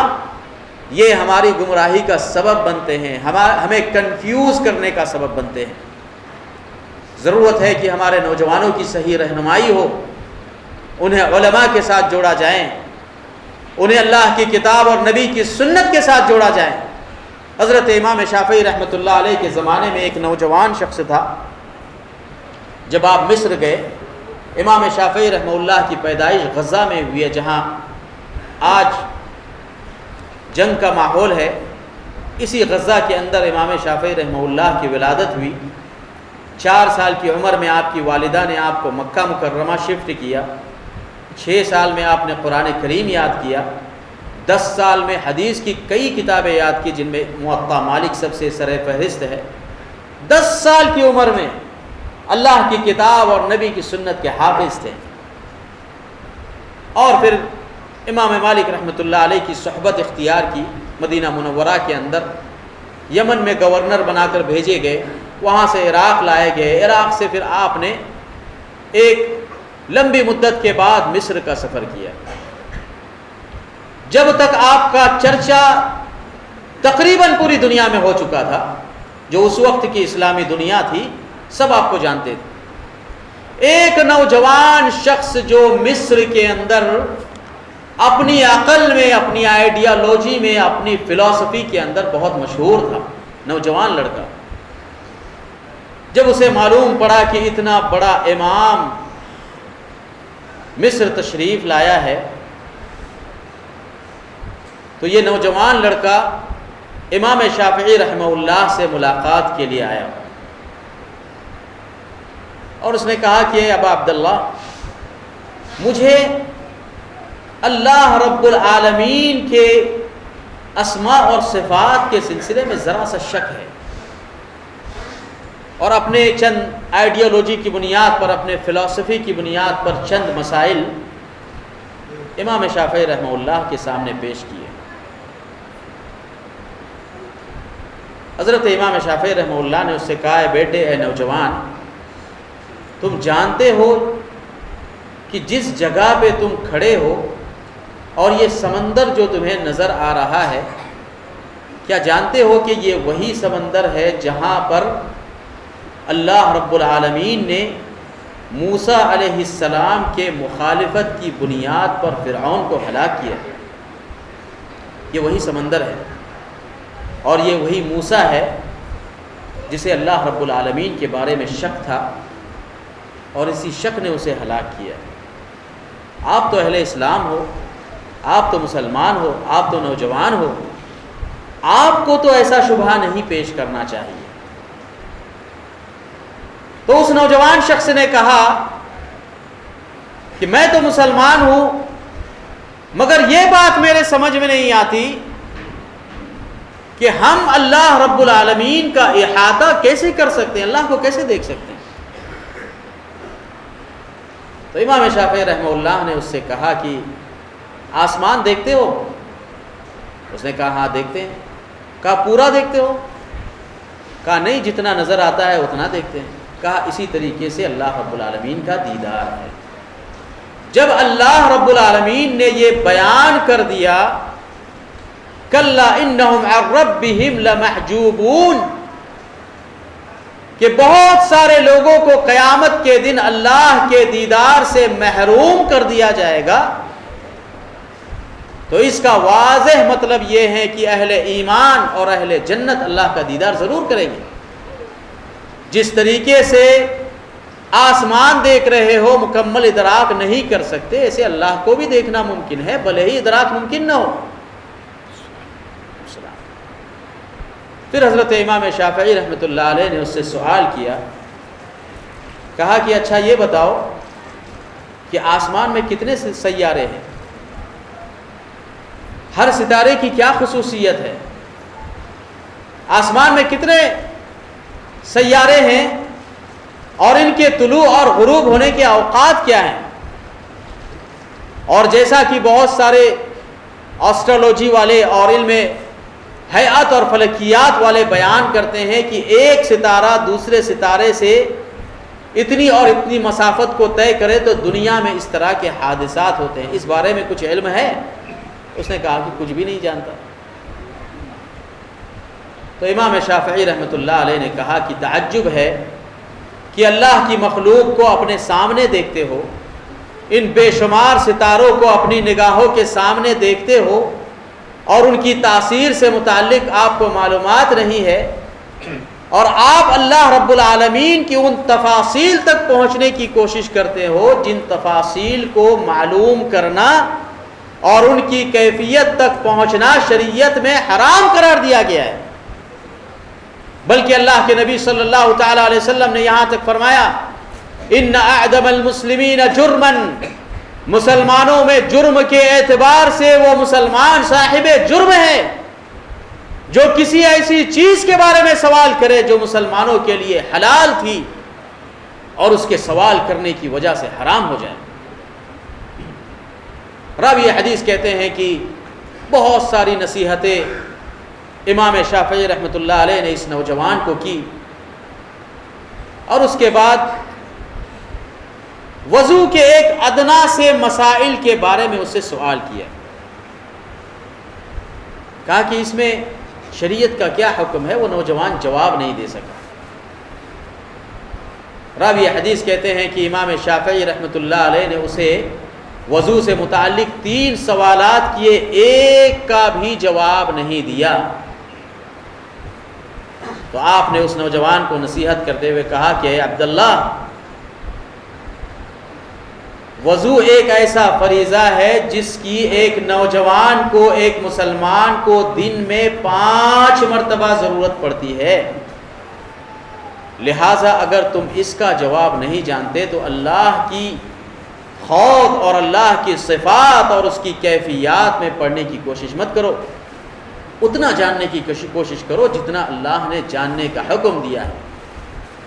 یہ ہماری گمراہی کا سبب بنتے ہیں، ہمیں کنفیوز کرنے کا سبب بنتے ہیں۔ ضرورت ہے کہ ہمارے نوجوانوں کی صحیح رہنمائی ہو، انہیں علماء کے ساتھ جوڑا جائیں، انہیں اللہ کی کتاب اور نبی کی سنت کے ساتھ جوڑا جائے۔ حضرت امام شافعی رحمۃ اللہ علیہ کے زمانے میں ایک نوجوان شخص تھا۔ جب آپ مصر گئے، امام شافعی رحمہ اللہ کی پیدائش غزہ میں ہوئی ہے، جہاں آج جنگ کا ماحول ہے۔ اسی غزہ کے اندر امام شافعی رحمہ اللہ کی ولادت ہوئی۔ 4 سال کی عمر میں آپ کی والدہ نے آپ کو مکہ مکرمہ شفٹ کیا۔ 6 سال میں آپ نے قرآن کریم یاد کیا۔ 10 سال میں حدیث کی کئی کتابیں یاد کی، جن میں موطا مالک سب سے سر فہرست ہے۔ 10 سال کی عمر میں اللہ کی کتاب اور نبی کی سنت کے حافظ تھے، اور پھر امام مالک رحمۃ اللہ علیہ کی صحبت اختیار کی۔ مدینہ منورہ کے اندر یمن میں گورنر بنا کر بھیجے گئے، وہاں سے عراق لائے گئے، عراق سے پھر آپ نے ایک لمبی مدت کے بعد مصر کا سفر کیا۔ جب تک آپ کا چرچا تقریباً پوری دنیا میں ہو چکا تھا، جو اس وقت کی اسلامی دنیا تھی، سب آپ کو جانتے تھے۔ ایک نوجوان شخص جو مصر کے اندر اپنی عقل میں، اپنی آئیڈیالوجی میں، اپنی فلسفی کے اندر بہت مشہور تھا، نوجوان لڑکا، جب اسے معلوم پڑا کہ اتنا بڑا امام مصر تشریف لایا ہے، تو یہ نوجوان لڑکا امام شافعی رحمہ اللہ سے ملاقات کے لیے آیا اور اس نے کہا کہ ابا عبداللہ، مجھے اللہ رب العالمین کے اسماء اور صفات کے سلسلے میں ذرا سا شک ہے، اور اپنے چند آئیڈیالوجی کی بنیاد پر، اپنے فلسفی کی بنیاد پر چند مسائل امام شافعی رحمہ اللہ کے سامنے پیش کیے۔ حضرت امام شافعی رحمہ اللہ نے اس سے کہا، اے بیٹے، اے نوجوان، تم جانتے ہو کہ جس جگہ پہ تم کھڑے ہو اور یہ سمندر جو تمہیں نظر آ رہا ہے، کیا جانتے ہو کہ یہ وہی سمندر ہے جہاں پر اللہ رب العالمین نے موسیٰ علیہ السلام کے مخالفت کی بنیاد پر فرعون کو ہلاک کیا؟ یہ وہی سمندر ہے اور یہ وہی موسیٰ ہے جسے اللہ رب العالمین کے بارے میں شک تھا اور اسی شک نے اسے ہلاک کیا۔ آپ تو اہل اسلام ہو، آپ تو مسلمان ہو، آپ تو نوجوان ہو، آپ کو تو ایسا شبہہ نہیں پیش کرنا چاہیے۔ تو اس نوجوان شخص نے کہا کہ میں تو مسلمان ہوں، مگر یہ بات میرے سمجھ میں نہیں آتی کہ ہم اللہ رب العالمین کا احاطہ کیسے کر سکتے ہیں، اللہ کو کیسے دیکھ سکتے ہیں۔ تو امام شافعی رحمہ اللہ نے اس سے کہا کہ آسمان دیکھتے ہو؟ اس نے کہا ہاں دیکھتے ہیں۔ کہا پورا دیکھتے ہو؟ کہا نہیں، جتنا نظر آتا ہے اتنا دیکھتے ہیں۔ کہا اسی طریقے سے اللہ رب العالمین کا دیدار ہے۔ جب اللہ رب العالمین نے یہ بیان کر دیا کلا انہم عن ربہم لمحجوبون، کہ بہت سارے لوگوں کو قیامت کے دن اللہ کے دیدار سے محروم کر دیا جائے گا، تو اس کا واضح مطلب یہ ہے کہ اہل ایمان اور اہل جنت اللہ کا دیدار ضرور کریں گے۔ جس طریقے سے آسمان دیکھ رہے ہو مکمل ادراک نہیں کر سکتے، ایسے اللہ کو بھی دیکھنا ممکن ہے، بھلے ہی ادراک ممکن نہ ہو۔ پھر حضرت امام شافعی رحمۃ اللہ علیہ نے اس سے سوال کیا، کہا کہ اچھا یہ بتاؤ کہ آسمان میں کتنے سیارے ہیں، ہر ستارے کی کیا خصوصیت ہے، آسمان میں کتنے سیارے ہیں اور ان کے طلوع اور غروب ہونے کے اوقات کیا ہیں؟ اور جیسا کہ بہت سارے آسٹرولوجی والے اور علم ہیئات اور فلکیات والے بیان کرتے ہیں کہ ایک ستارہ دوسرے ستارے سے اتنی اور اتنی مسافت کو طے کرے تو دنیا میں اس طرح کے حادثات ہوتے ہیں، اس بارے میں کچھ علم ہے؟ اس نے کہا کہ کچھ بھی نہیں جانتا۔ تو امام شافعی رحمۃ اللہ علیہ نے کہا کہ تعجب ہے کہ اللہ کی مخلوق کو اپنے سامنے دیکھتے ہو، ان بے شمار ستاروں کو اپنی نگاہوں کے سامنے دیکھتے ہو اور ان کی تاثیر سے متعلق آپ کو معلومات نہیں ہے، اور آپ اللہ رب العالمین کی ان تفاصیل تک پہنچنے کی کوشش کرتے ہو جن تفاصیل کو معلوم کرنا اور ان کی کیفیت تک پہنچنا شریعت میں حرام قرار دیا گیا ہے۔ بلکہ اللہ کے نبی صلی اللہ تعالی علیہ وسلم نے یہاں تک فرمایا ان اعظم المسلمین جرما، مسلمانوں میں جرم کے اعتبار سے وہ مسلمان صاحب جرم ہے جو کسی ایسی چیز کے بارے میں سوال کرے جو مسلمانوں کے لیے حلال تھی اور اس کے سوال کرنے کی وجہ سے حرام ہو جائے۔ راوی حدیث کہتے ہیں کہ بہت ساری نصیحتیں امام شافعی رحمۃ اللہ علیہ نے اس نوجوان کو کی، اور اس کے بعد وضو کے ایک ادنا سے مسائل کے بارے میں اس سے سوال کیا، کہا کہ اس میں شریعت کا کیا حکم ہے؟ وہ نوجوان جواب نہیں دے سکا۔ راوی حدیث کہتے ہیں کہ امام شافعی رحمۃ اللہ علیہ نے اسے وضو سے متعلق 3 سوالات کیے، ایک کا بھی جواب نہیں دیا۔ تو آپ نے اس نوجوان کو نصیحت کرتے ہوئے کہا کہ اے عبداللہ، وضو ایک ایسا فریضہ ہے جس کی ایک نوجوان کو، ایک مسلمان کو دن میں 5 مرتبہ ضرورت پڑتی ہے، لہٰذا اگر تم اس کا جواب نہیں جانتے تو اللہ کی خوف اور اللہ کی صفات اور اس کی کیفیات میں پڑھنے کی کوشش مت کرو، اتنا جاننے کی کوشش کرو جتنا اللہ نے جاننے کا حکم دیا ہے۔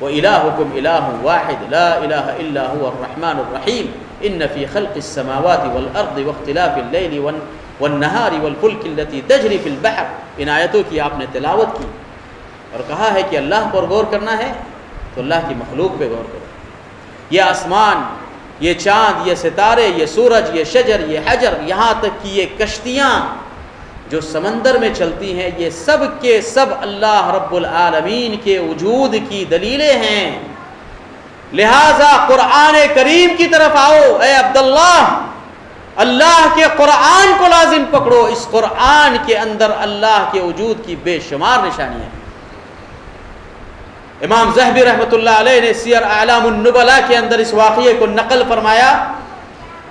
وَإِلَٰهُكُمْ إِلَٰهٌ وَاحِدٌ لَا إِلَٰهَ إِلَّا هُوَ الرَّحْمَٰنُ الرَّحِيمُ إِنَّ فِي خَلْقِ السَّمَاوَاتِ وَالْأَرْضِ وَاخْتِلَافِ اللَّيْلِ وَالنَّهَارِ وَالْفُلْكِ الَّتِي تَجْرِي فِي الْبَحْرِ، ان آیتوں کی آپ نے تلاوت کی اور کہا ہے کہ اللہ پر غور کرنا ہے تو اللہ کی مخلوق پہ غور کرو۔ یہ آسمان یہ چاند، یہ ستارے، یہ سورج، یہ شجر، یہ حجر، یہاں تک کہ یہ کشتیاں جو سمندر میں چلتی ہیں، یہ سب کے سب اللہ رب العالمین کے وجود کی دلیلیں ہیں۔ لہذا قرآن کریم کی طرف آؤ اے عبداللہ، اللہ کے قرآن کو لازم پکڑو، اس قرآن کے اندر اللہ کے وجود کی بے شمار نشانیاں ہیں۔ امام ذہبی رحمۃ اللہ علیہ نے سیر اعلام النبلاء کے اندر اس واقعے کو نقل فرمایا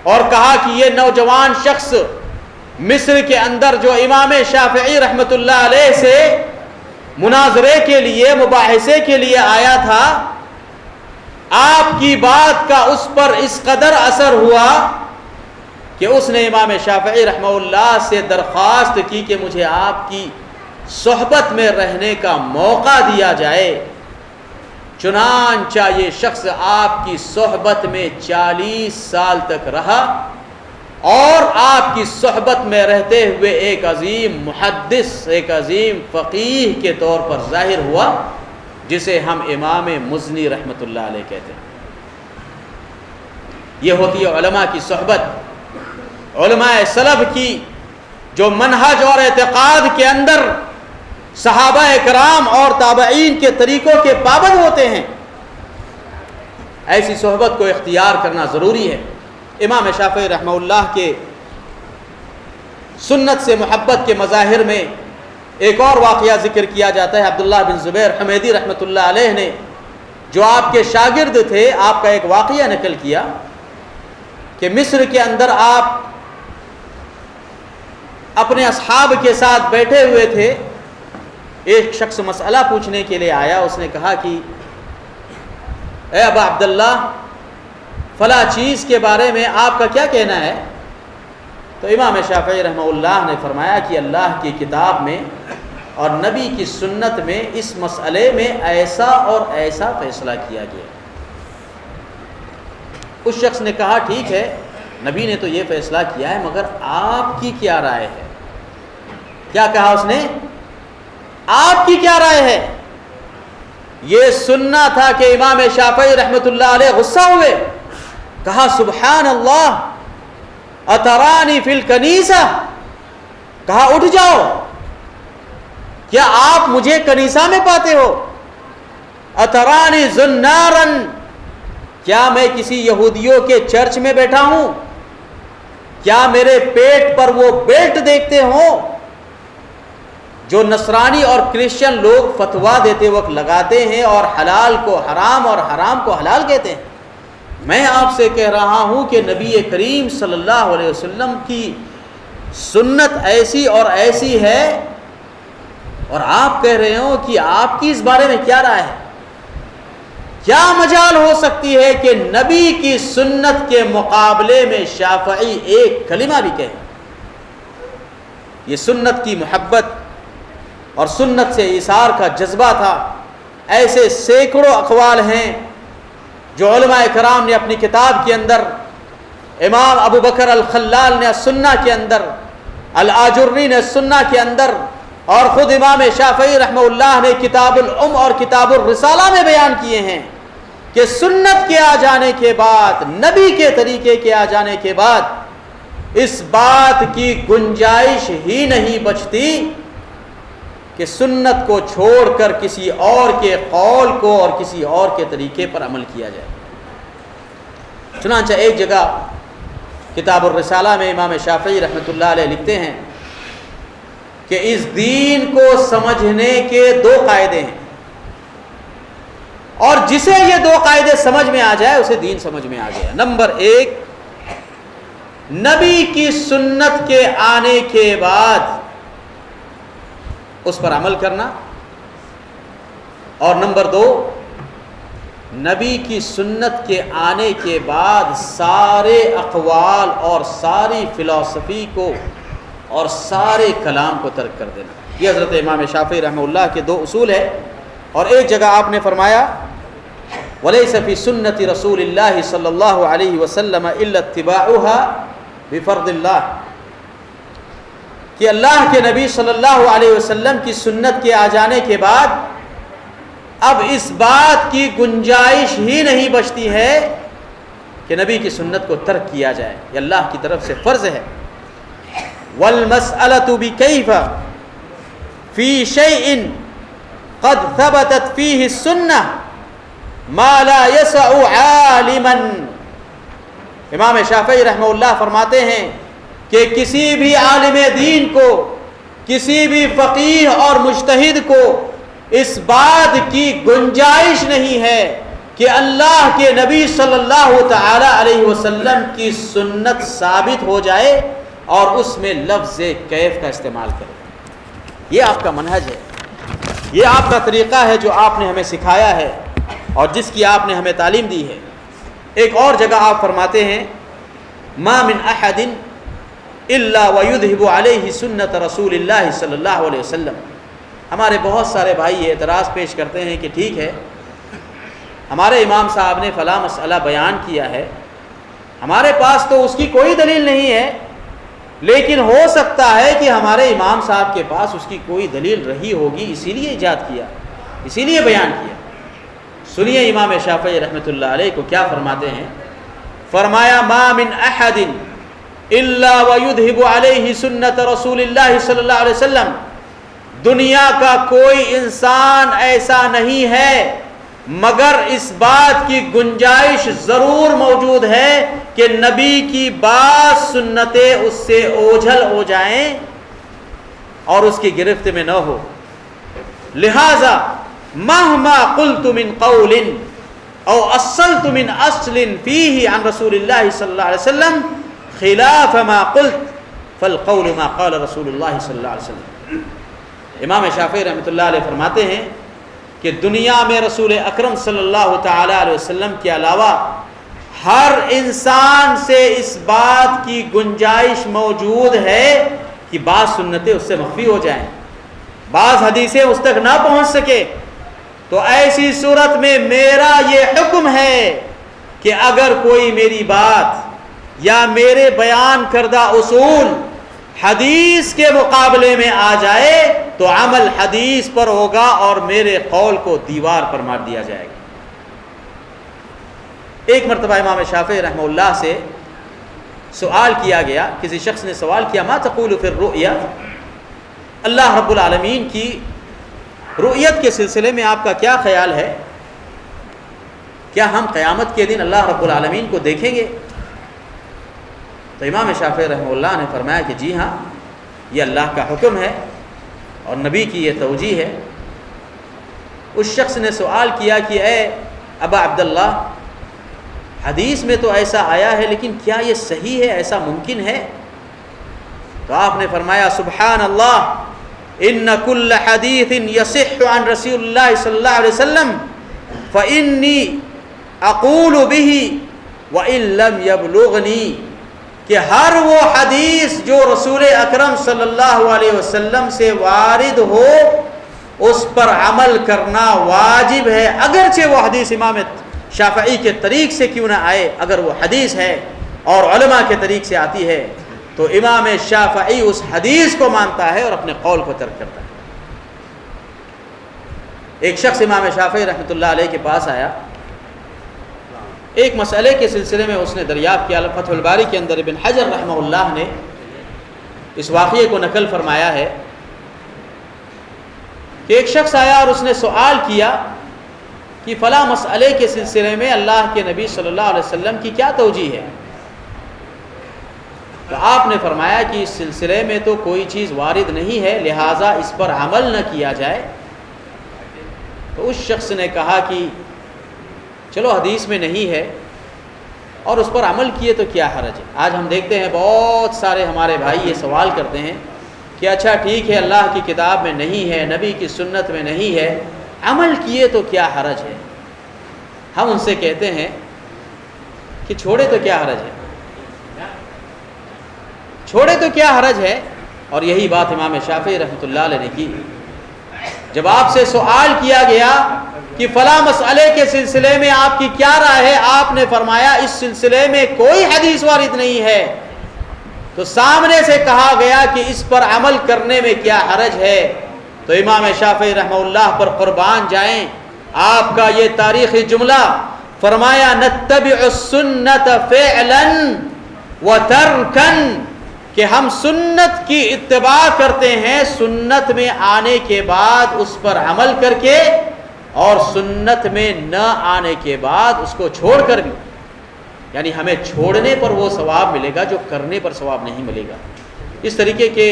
اور کہا کہ یہ نوجوان شخص مصر کے اندر جو امام شافعی رحمۃ اللہ علیہ سے مناظرے کے لیے، مباحثے کے لیے آیا تھا، آپ کی بات کا اس پر اس قدر اثر ہوا کہ اس نے امام شافعی رحمہ اللہ سے درخواست کی کہ مجھے آپ کی صحبت میں رہنے کا موقع دیا جائے۔ چنانچہ یہ شخص آپ کی صحبت میں 40 سال تک رہا اور آپ کی صحبت میں رہتے ہوئے ایک عظیم محدث، ایک عظیم فقیہ کے طور پر ظاہر ہوا، جسے ہم امام مزنی رحمۃ اللہ علیہ کہتے ہیں۔ یہ ہوتی ہے علماء کی صحبت، علماء سلف کی جو منہج اور اعتقاد کے اندر صحابہ کرام اور تابعین کے طریقوں کے پابند ہوتے ہیں، ایسی صحبت کو اختیار کرنا ضروری ہے۔ امام شافعی رحمہ اللہ کے سنت سے محبت کے مظاہر میں ایک اور واقعہ ذکر کیا جاتا ہے۔ عبداللہ بن زبیر حمیدی رحمۃ اللہ علیہ نے، جو آپ کے شاگرد تھے، آپ کا ایک واقعہ نقل کیا کہ مصر کے اندر آپ اپنے اصحاب کے ساتھ بیٹھے ہوئے تھے، ایک شخص مسئلہ پوچھنے کے لیے آیا، اس نے کہا کہ اے ابا عبداللہ، فلاں چیز کے بارے میں آپ کا کیا کہنا ہے؟ تو امام شافعی رحمہ اللہ نے فرمایا کہ اللہ کی کتاب میں اور نبی کی سنت میں اس مسئلے میں ایسا اور ایسا فیصلہ کیا گیا۔ اس شخص نے کہا ٹھیک ہے، نبی نے تو یہ فیصلہ کیا ہے، مگر آپ کی کیا رائے ہے؟ کیا کہا اس نے؟ آپ کی کیا رائے ہے؟ یہ سننا تھا کہ امام شافعی رحمۃ اللہ علیہ غصہ ہوئے، کہا سبحان اللہ اترانی فی الکنیسہ، کہا اٹھ جاؤ، کیا آپ مجھے کنیسہ میں پاتے ہو؟ اترانی زنارن، کیا میں کسی یہودیوں کے چرچ میں بیٹھا ہوں؟ کیا میرے پیٹ پر وہ بیلٹ دیکھتے ہوں جو نصرانی اور کرسچن لوگ فتویٰ دیتے وقت لگاتے ہیں اور حلال کو حرام اور حرام کو حلال کہتے ہیں؟ میں آپ سے کہہ رہا ہوں کہ نبی کریم صلی اللہ علیہ وسلم کی سنت ایسی اور ایسی ہے، اور آپ کہہ رہے ہو کہ آپ کی اس بارے میں کیا رائے ہے؟ کیا مجال ہو سکتی ہے کہ نبی کی سنت کے مقابلے میں شافعی ایک کلمہ بھی کہے؟ یہ سنت کی محبت اور سنت سے ایثار کا جذبہ تھا۔ ایسے سینکڑوں اقوال ہیں جو علماء کرام نے اپنی کتاب کے اندر، امام ابو بکر الخلال نے السنہ کے اندر، الآجری نے السنہ کے اندر، اور خود امام شافعی رحمہ اللہ نے کتاب الام اور کتاب الرسالہ میں بیان کیے ہیں کہ سنت کے آ جانے کے بعد، نبی کے طریقے کے آ جانے کے بعد اس بات کی گنجائش ہی نہیں بچتی کہ سنت کو چھوڑ کر کسی اور کے قول کو اور کسی اور کے طریقے پر عمل کیا جائے۔ چنانچہ ایک جگہ کتاب الرسالہ میں امام شافعی رحمۃ اللہ علیہ لکھتے ہیں کہ اس دین کو سمجھنے کے 2 قاعدے ہیں، اور جسے یہ 2 قاعدے سمجھ میں آ جائے اسے دین سمجھ میں آ گیا۔ نمبر 1، نبی کی سنت کے آنے کے بعد اس پر عمل کرنا، اور نمبر 2، نبی کی سنت کے آنے کے بعد سارے اقوال اور ساری فلسفی کو اور سارے کلام کو ترک کر دینا۔ یہ حضرت امام شافعی رحمہ اللہ کے 2 اصول ہے۔ اور ایک جگہ آپ نے فرمایا وَلَيْسَ فِي سُنَّةِ رَسُولِ اللَّهِ صلی اللہ علیہ وسلم إِلَّا اتِّبَاعُهَا بِفَرْضِ اللَّهِ، کہ اللہ کے نبی صلی اللہ علیہ وسلم کی سنت کے آ جانے کے بعد اب اس بات کی گنجائش ہی نہیں بچتی ہے کہ نبی کی سنت کو ترک کیا جائے، یہ اللہ کی طرف سے فرض ہے۔ والمسألة بكيف في شيء قد ثبتت فيه السنة ما لا يسع عالما۔ امام شافعی رحمہ اللہ فرماتے ہیں کہ کسی بھی عالم دین کو، کسی بھی فقیہ اور مجتہد کو اس بات کی گنجائش نہیں ہے کہ اللہ کے نبی صلی اللہ تعالی علیہ وسلم کی سنت ثابت ہو جائے اور اس میں لفظ کیف کا استعمال کرے۔ یہ آپ کا منہج ہے، یہ آپ کا طریقہ ہے جو آپ نے ہمیں سکھایا ہے اور جس کی آپ نے ہمیں تعلیم دی ہے۔ ایک اور جگہ آپ فرماتے ہیں ما من احد الا ويذهب عليه سنت رسول اللہ صلی اللہ علیہ وسلم۔ ہمارے بہت سارے بھائی اعتراض پیش کرتے ہیں کہ ٹھیک ہے، ہمارے امام صاحب نے فلاں مسئلہ بیان کیا ہے، ہمارے پاس تو اس کی کوئی دلیل نہیں ہے، لیکن ہو سکتا ہے کہ ہمارے امام صاحب کے پاس اس کی کوئی دلیل رہی ہوگی، اسی لیے ایجاد کیا، اسی لیے بیان کیا۔ سنیے امام شافعی رحمۃ اللہ علیہ کو کیا فرماتے ہیں۔ فرمایا ما من احد الا ويذهب عليه سنت رسول اللہ صلی اللہ علیہ وسلم، دنیا کا کوئی انسان ایسا نہیں ہے مگر اس بات کی گنجائش ضرور موجود ہے کہ نبی کی بعض سنتیں اس سے اوجھل ہو جائیں اور اس کی گرفت میں نہ ہو، لہذا مہما قلت من قول او اصلت من اصل فيه عن رسول اللہ صلی اللہ علیہ وسلم خلاف ما قلت فالقول ما قال رسول اللہ صلی اللہ علیہ وسلم۔ امام شافعی رحمۃ اللہ علیہ فرماتے ہیں کہ دنیا میں رسول اکرم صلی اللہ تعالی علیہ وسلم کے علاوہ ہر انسان سے اس بات کی گنجائش موجود ہے کہ بعض سنتیں اس سے مخفی ہو جائیں، بعض حدیثیں اس تک نہ پہنچ سکے، تو ایسی صورت میں میرا یہ حکم ہے کہ اگر کوئی میری بات یا میرے بیان کردہ اصول حدیث کے مقابلے میں آ جائے تو عمل حدیث پر ہوگا اور میرے قول کو دیوار پر مار دیا جائے گا۔ ایک مرتبہ امام شافعی رحمہ اللہ سے سوال کیا گیا، کسی شخص نے سوال کیا ما تقول فی الرؤیا، اللہ رب العالمین کی رؤیت کے سلسلے میں آپ کا کیا خیال ہے؟ کیا ہم قیامت کے دن اللہ رب العالمین کو دیکھیں گے؟ تو امام شافعی رحمہ اللہ نے فرمایا کہ جی ہاں، یہ اللہ کا حکم ہے اور نبی کی یہ توجیہ ہے۔ اس شخص نے سوال کیا کہ اے ابا عبداللہ، حدیث میں تو ایسا آیا ہے لیکن کیا یہ صحیح ہے، ایسا ممکن ہے؟ تو آپ نے فرمایا سبحان اللہ ان کل حدیث یصح عن رسول اللہ صلی اللہ علیہ وسلم فانی اقول به وان لم یبلغنی، کہ ہر وہ حدیث جو رسول اکرم صلی اللہ علیہ وسلم سے وارد ہو اس پر عمل کرنا واجب ہے، اگرچہ وہ حدیث امام شافعی کے طریق سے کیوں نہ آئے، اگر وہ حدیث ہے اور علماء کے طریق سے آتی ہے تو امام شافعی اس حدیث کو مانتا ہے اور اپنے قول کو ترک کرتا ہے۔ ایک شخص امام شافعی رحمۃ اللہ علیہ کے پاس آیا، ایک مسئلے کے سلسلے میں اس نے دریافت کیا۔ فتح الباری کے اندر ابن حجر رحمہ اللہ نے اس واقعے کو نقل فرمایا ہے کہ ایک شخص آیا اور اس نے سوال کیا کہ فلاں مسئلے کے سلسلے میں اللہ کے نبی صلی اللہ علیہ وسلم کی کیا توجیہ ہے؟ تو آپ نے فرمایا کہ اس سلسلے میں تو کوئی چیز وارد نہیں ہے، لہٰذا اس پر عمل نہ کیا جائے۔ تو اس شخص نے کہا کہ چلو حدیث میں نہیں ہے اور اس پر عمل کیے تو کیا حرج ہے۔ آج ہم دیکھتے ہیں بہت سارے ہمارے بھائی یہ سوال کرتے ہیں کہ اچھا ٹھیک ہے اللہ کی کتاب میں نہیں ہے، نبی کی سنت میں نہیں ہے، عمل کیے تو کیا حرج ہے؟ ہم ان سے کہتے ہیں کہ چھوڑے تو کیا حرج ہے، چھوڑے تو کیا حرج ہے۔ اور یہی بات امام شافعی رحمۃ اللہ علیہ نے کی۔ جب آپ سے سوال کیا گیا کہ فلاں مسئلے کے سلسلے میں آپ کی کیا رائے ہے، آپ نے فرمایا اس سلسلے میں کوئی حدیث وارد نہیں ہے، تو سامنے سے کہا گیا کہ اس پر عمل کرنے میں کیا حرج ہے، تو امام شافعی رحمہ اللہ پر قربان جائیں، آپ کا یہ تاریخی جملہ فرمایا نتبع السنت فعلا و ترکن، کہ ہم سنت کی اتباع کرتے ہیں سنت میں آنے کے بعد اس پر عمل کر کے، اور سنت میں نہ آنے کے بعد اس کو چھوڑ کر بھی، یعنی ہمیں چھوڑنے پر وہ ثواب ملے گا جو کرنے پر ثواب نہیں ملے گا۔ اس طریقے کے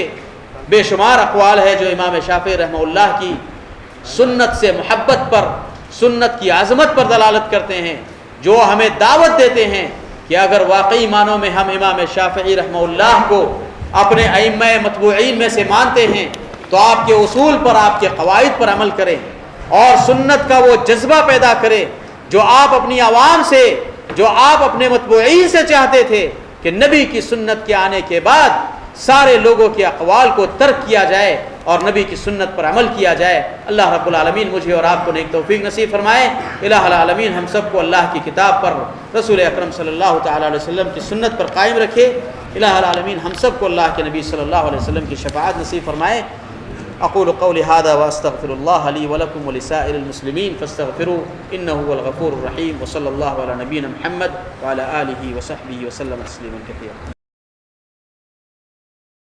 بے شمار اقوال ہے جو امام شافعی رحمہ اللہ کی سنت سے محبت پر، سنت کی عظمت پر دلالت کرتے ہیں، جو ہمیں دعوت دیتے ہیں کہ اگر واقعی معنوں میں ہم امام شافعی رحمہ اللہ کو اپنے ائمہ متبوعین میں سے مانتے ہیں تو آپ کے اصول پر، آپ کے قواعد پر عمل کریں، اور سنت کا وہ جذبہ پیدا کرے جو آپ اپنی عوام سے، جو آپ اپنے متبوعین سے چاہتے تھے کہ نبی کی سنت کے آنے کے بعد سارے لوگوں کے اقوال کو ترک کیا جائے اور نبی کی سنت پر عمل کیا جائے۔ اللہ رب العالمین مجھے اور آپ کو نیک توفیق نصیب فرمائے۔ الہ العالمین ہم سب کو اللہ کی کتاب پر، رسول اکرم صلی اللہ تعالی علیہ وسلم کی سنت پر قائم رکھے۔ الہ العالمین ہم سب کو اللہ کے نبی صلی اللہ علیہ وسلم کی شفاعت نصیب فرمائے۔ اقول قولی ھذا واستغفر اللہ لی ولکم ولسائر المسلمین فاستغفروہ انہ هو الغفور الرحیم، وصلی اللہ علی نبینا محمد وعلی آلہ وصحبہ وسلم تسلیما کثیرا۔